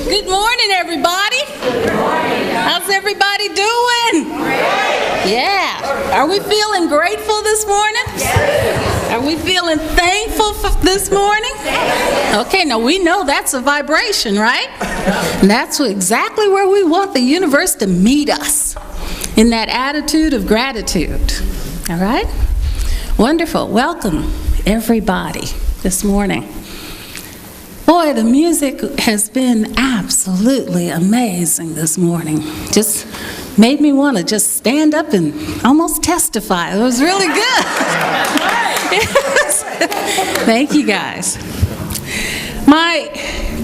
Good morning, everybody. Good morning. How's everybody doing? Great. Yeah. Are we feeling grateful this morning? Yes. Are we feeling thankful for this morning? Yes. Okay, now we know that's a vibration, right? And that's exactly where we want the universe to meet us, in that attitude of gratitude. All right? Wonderful. Welcome, everybody, this morning. Boy, the music has been absolutely amazing this morning. Just made me want to just stand up and almost testify. It was really good. Thank you, guys. My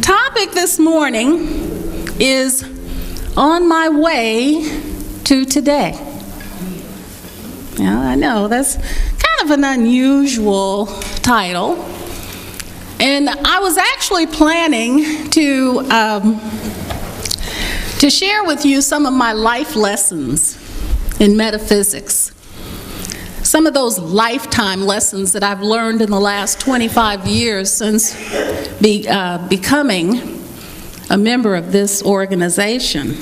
topic this morning is On My Way to Today. Now, I know that's kind of an unusual title. And I was actually planning to share with you some of my life lessons in metaphysics. Some of those lifetime lessons that I've learned in the last 25 years since becoming a member of this organization.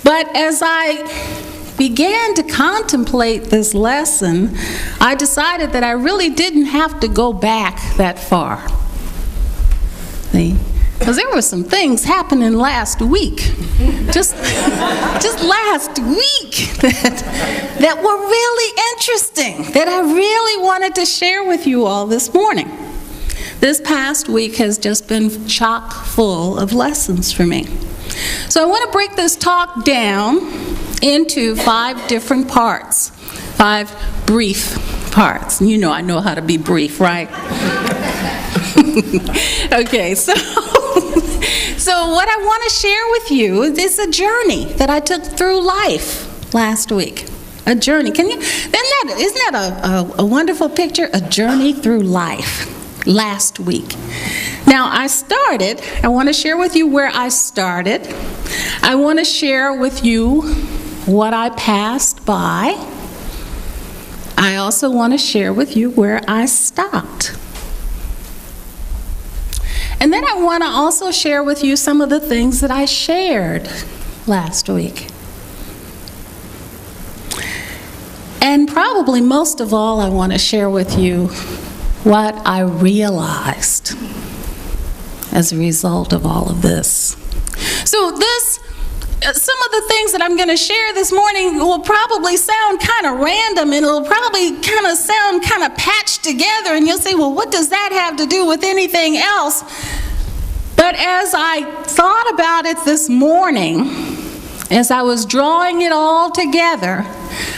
But as I began to contemplate this lesson, I decided that I really didn't have to go back that far. See? Because there were some things happening last week, just last week, that were really interesting, that I really wanted to share with you all this morning. This past week has just been chock full of lessons for me. So I want to break this talk down into 5 different parts, 5 brief parts. You know I know how to be brief, right? Okay, so what I want to share with you is a journey that I took through life last week. A journey. Isn't that a wonderful picture? A journey through life last week. Now, I want to share with you where I started. I want to share with you what I passed by. I also want to share with you where I stopped. And then I want to also share with you some of the things that I shared last week. And probably most of all, I want to share with you what I realized as a result of all of this. So some of the things that I'm going to share this morning will probably sound kind of random, and it'll probably kind of sound kind of patched together, and you'll say, well, what does that have to do with anything else? But as I thought about it this morning, as I was drawing it all together,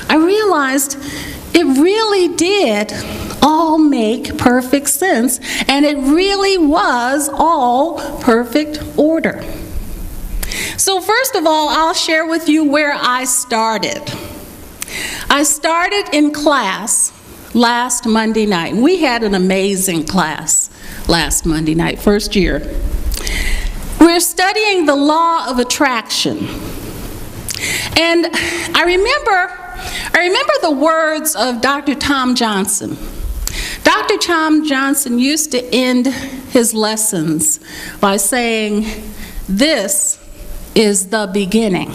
I realized it really did all make perfect sense, and it really was all perfect order. So first of all, I'll share with you where I started. I started in class last Monday night. We had an amazing class last Monday night, first year. We're studying the law of attraction. And I remember the words of Dr. Tom Johnson. Dr. Tom Johnson used to end his lessons by saying, "This is the beginning."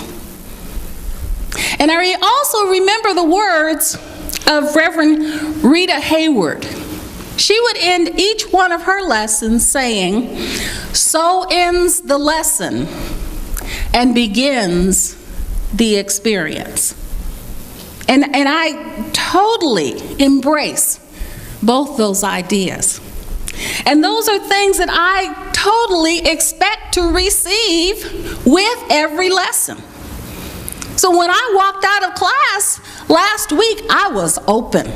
And I also remember the words of Reverend Rita Hayward. She would end each one of her lessons saying, "So ends the lesson and begins the experience." And I totally embrace both those ideas. And those are things that I totally expect to receive with every lesson. So when I walked out of class last week, I was open.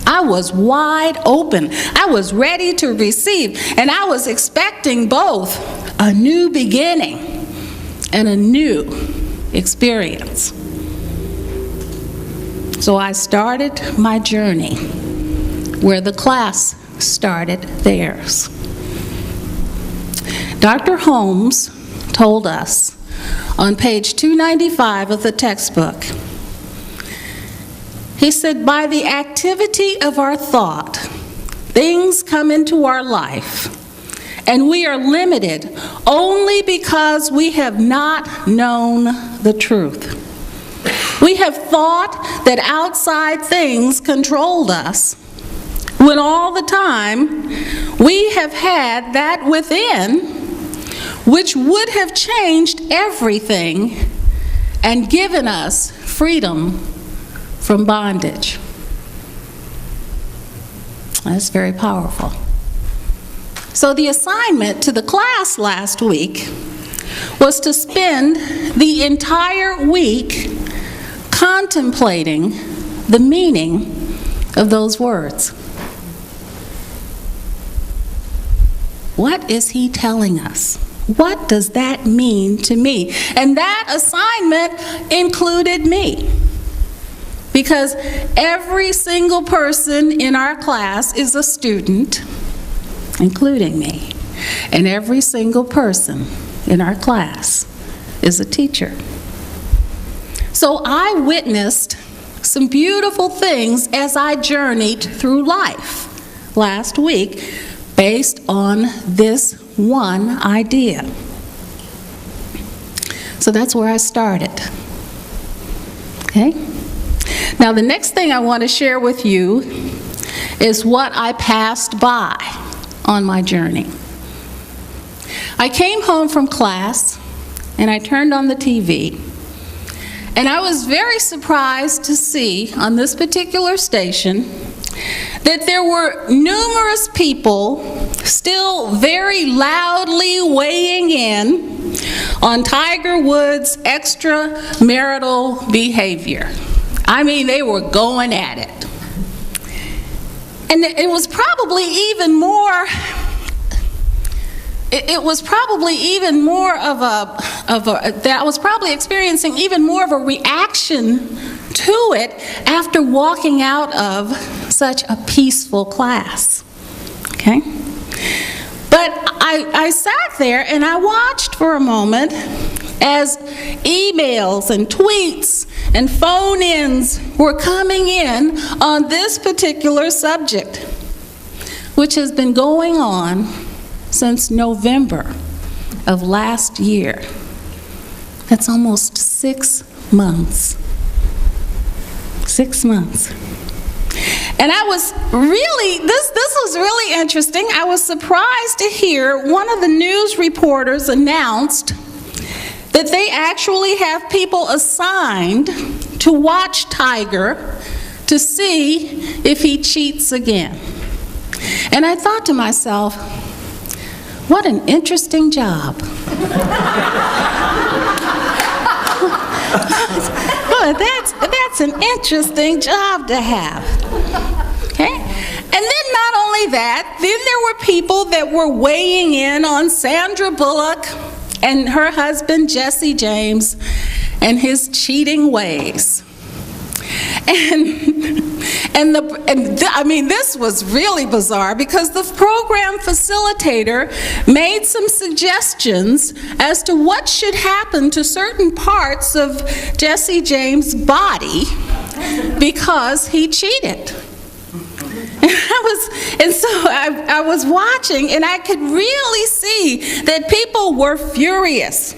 I was wide open. I was ready to receive. And I was expecting both a new beginning and a new experience. So I started my journey where the class started theirs. Dr. Holmes told us on page 295 of the textbook, he said, "By the activity of our thought, things come into our life And we are limited only because we have not known the truth. We have thought that outside things controlled us, when all the time we have had that within which would have changed everything and given us freedom from bondage. That's very powerful. So the assignment to the class last week was to spend the entire week contemplating the meaning of those words. What is he telling us? What does that mean to me? And that assignment included me, because every single person in our class is a student, including me. And every single person in our class is a teacher. So I witnessed some beautiful things as I journeyed through life last week based on this one idea. So that's where I started. Okay? Now the next thing I want to share with you is what I passed by on my journey. I came home from class and I turned on the TV, and I was very surprised to see on this particular station that there were numerous people still very loudly weighing in on Tiger Woods' extramarital behavior. I mean, they were going at it. And it was probably even more, that I was probably experiencing even more of a reaction to it after walking out of such a peaceful class. Okay? But I sat there and I watched for a moment as emails and tweets and phone-ins were coming in on this particular subject, which has been going on since November of last year. That's almost 6 months. 6 months. And I was really, this was really interesting. I was surprised to hear one of the news reporters announced that they actually have people assigned to watch Tiger to see if he cheats again. And I thought to myself, what an interesting job. Well, that's an interesting job to have. Okay? And then not only that, then there were people that were weighing in on Sandra Bullock and her husband Jesse James and his cheating ways. I mean, this was really bizarre because the program facilitator made some suggestions as to what should happen to certain parts of Jesse James' body because he cheated. And so I was watching, and I could really see that people were furious.